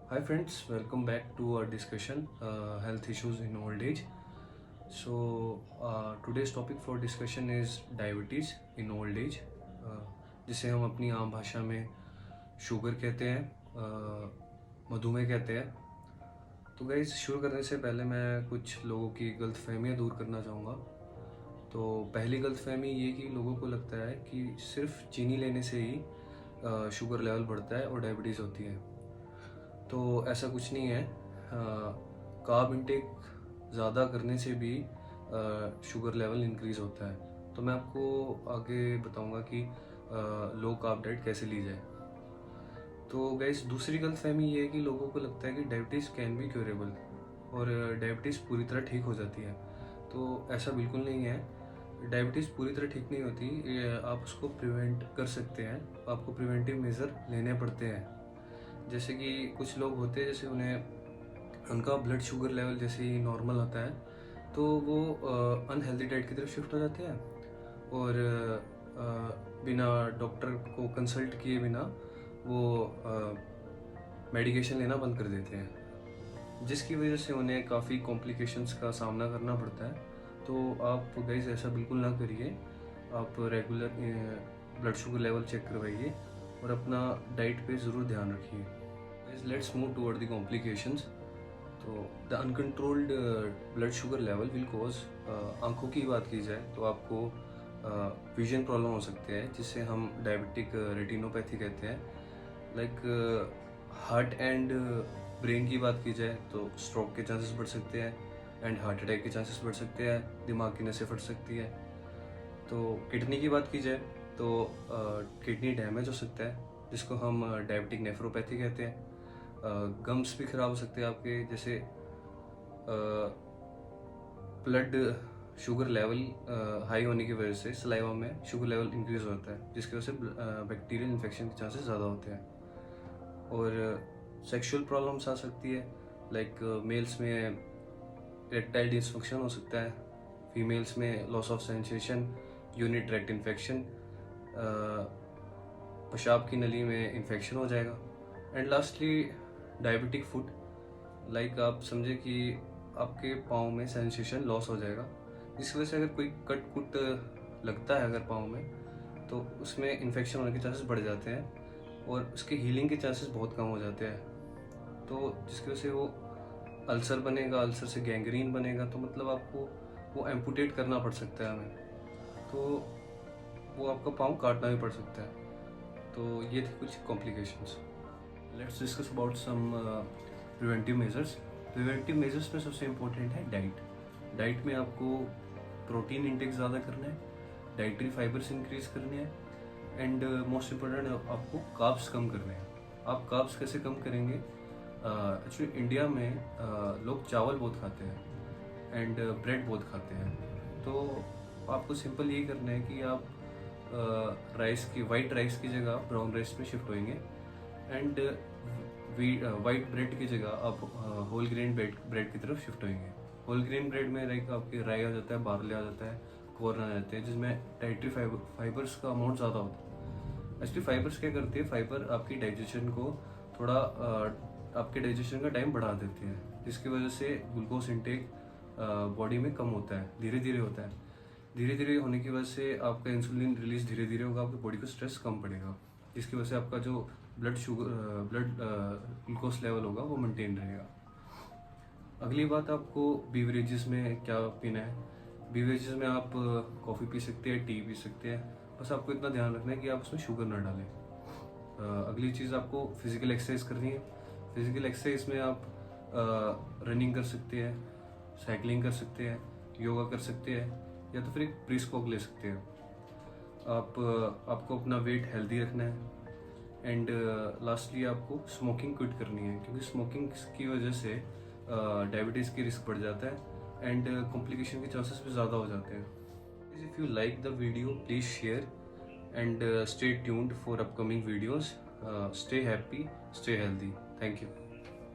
Hi friends, welcome back to our discussion health issues in old age. Today's topic for discussion is diabetes in old age, जिसे हम अपनी आम भाषा में sugar कहते हैं, मधुमेह कहते हैं। तो गाइस शुरू करने से पहले मैं कुछ लोगों की गलतफहमियां दूर करना चाहूँगा। तो पहली गलतफहमी ये कि लोगों को लगता है कि सिर्फ चीनी लेने से ही शुगर लेवल बढ़ता है और डायबिटीज़ होती है। तो ऐसा कुछ नहीं है। कार्ब इंटेक ज़्यादा करने से भी शुगर लेवल इंक्रीज़ होता है। तो मैं आपको आगे बताऊंगा कि लो कार्ब डाइट कैसे ली जाए। तो गैस दूसरी गलतफहमी ये है कि लोगों को लगता है कि डायबिटीज़ कैन बी क्योरेबल और डायबिटीज़ पूरी तरह ठीक हो जाती है। तो ऐसा बिल्कुल नहीं है। डायबिटीज़ पूरी तरह ठीक नहीं होती। आप उसको प्रिवेंट कर सकते हैं। आपको प्रिवेंटिव मेजर लेने पड़ते हैं। जैसे कि कुछ लोग होते हैं, जैसे उनका ब्लड शुगर लेवल जैसे ही नॉर्मल होता है तो वो अनहेल्दी डाइट की तरफ शिफ्ट हो जाते हैं और बिना डॉक्टर को कंसल्ट किए बिना वो मेडिकेशन लेना बंद कर देते हैं, जिसकी वजह से उन्हें काफ़ी कॉम्प्लिकेशंस का सामना करना पड़ता है। तो आप गाइस ऐसा बिल्कुल ना करिए। आप regular blood sugar level check करवाइए और अपना डाइट पे ज़रूर ध्यान रखिए। Guys let's move toward the complications. तो the uncontrolled blood sugar level will cause, आंखों की बात की जाए तो आपको विजन प्रॉब्लम हो सकते हैं, जिसे हम डायबिटिक रेटिनोपैथी कहते हैं। लाइक हार्ट एंड ब्रेन की बात की जाए तो स्ट्रोक के चांसेस बढ़ सकते हैं एंड हार्ट अटैक के चांसेस बढ़ सकते हैं। दिमाग की नसें फट सकती है। तो किडनी की बात की जाए तो किडनी डैमेज हो सकता है, जिसको हम डायबिटिक नेफ्रोपैथी कहते हैं। गम्स भी खराब हो सकते हैं आपके, जैसे ब्लड शुगर लेवल हाई होने की वजह से सलाइवा में शुगर लेवल इंक्रीज होता है, जिसकी वजह से बैक्टीरियल इन्फेक्शन के चांसेस ज़्यादा होते हैं। और सेक्सुअल प्रॉब्लम्स आ सकती है। लाइक मेल्स में इरेक्टाइल डिसफंक्शन हो सकता है, फीमेल्स में loss of sensation, urinary tract infection, पेशाब की नली में इन्फेक्शन हो जाएगा। And lastly diabetic foot. Like आप समझे कि आपके पाँव में सेंसेशन लॉस हो जाएगा, जिसकी वजह से अगर कोई कट कुट लगता है अगर पाँव में, तो उसमें इन्फेक्शन होने के चांसेस बढ़ जाते हैं और उसके हीलिंग के चांसेस बहुत कम हो जाते हैं। तो जिसकी वजह से वो अल्सर बनेगा, अल्सर से गैंग्रीन बनेगा, तो मतलब आपको वो एम्पुटेट करना पड़ सकता है हमें। तो वो आपका पाँव काटना भी पड़ सकता है। तो ये थे कुछ complications. Let's discuss about some preventive measures. Preventive measures में सबसे इम्पोर्टेंट है डाइट। डाइट में आपको प्रोटीन इंटेक ज़्यादा करना है, डाइटरी फाइबर्स इंक्रीज करने हैं एंड मोस्ट इम्पोर्टेंट आपको कार्ब्स कम करने हैं। आप कार्ब्स कैसे कम करेंगे? एक्चुअली इंडिया में लोग चावल बहुत खाते हैं एंड ब्रेड बहुत खाते हैं। तो आपको सिंपल यही करना है कि आप राइस की वाइट राइस की जगह ब्राउन राइस में शिफ्ट होएंगे एंड वाइट ब्रेड की जगह आप होल ग्रेन ब्रेड की तरफ शिफ्ट होएंगे। होल ग्रेन ब्रेड में लाइक आपके राई आ जाता है, बार्ले आ जाता है, कॉर्न आ जाते हैं, जिसमें डाइटरी फाइबर्स का अमाउंट ज़्यादा होता है। एक्चुअली फाइबर्स क्या करती है? फाइबर आपकी डाइजेशन को थोड़ा आपके डाइजेशन का टाइम बढ़ा देती है, जिसकी वजह से ग्लूकोज इंटेक बॉडी में कम होता है, धीरे धीरे होता है। धीरे धीरे होने की वजह से आपका इंसुलिन रिलीज धीरे धीरे होगा, आपकी बॉडी को स्ट्रेस कम पड़ेगा, जिसकी वजह से आपका जो ब्लड ग्लूकोज लेवल होगा वो मेंटेन रहेगा। अगली बात, आपको बीवरेजेस में क्या पीना है? बीवरेजेस में आप कॉफ़ी पी सकते हैं, टी पी सकते हैं, बस आपको इतना ध्यान रखना है कि आप उसमें शुगर ना डालें। अगली चीज़, आपको फिजिकल एक्सरसाइज करनी है। फिजिकल एक्सरसाइज में आप रनिंग कर सकते हैं, साइकिलिंग कर सकते हैं, योगा कर सकते हैं, या तो फिर एक ब्रिस्क वॉक ले सकते हैं। आपको अपना वेट हेल्दी रखना है एंड लास्टली आपको स्मोकिंग क्विट करनी है, क्योंकि स्मोकिंग की वजह से डायबिटीज़ की रिस्क बढ़ जाता है एंड कॉम्प्लिकेशन के चांसेस भी ज़्यादा हो जाते हैं। If you like the video please share and stay tuned for upcoming videos. Stay happy, stay healthy. Thank you.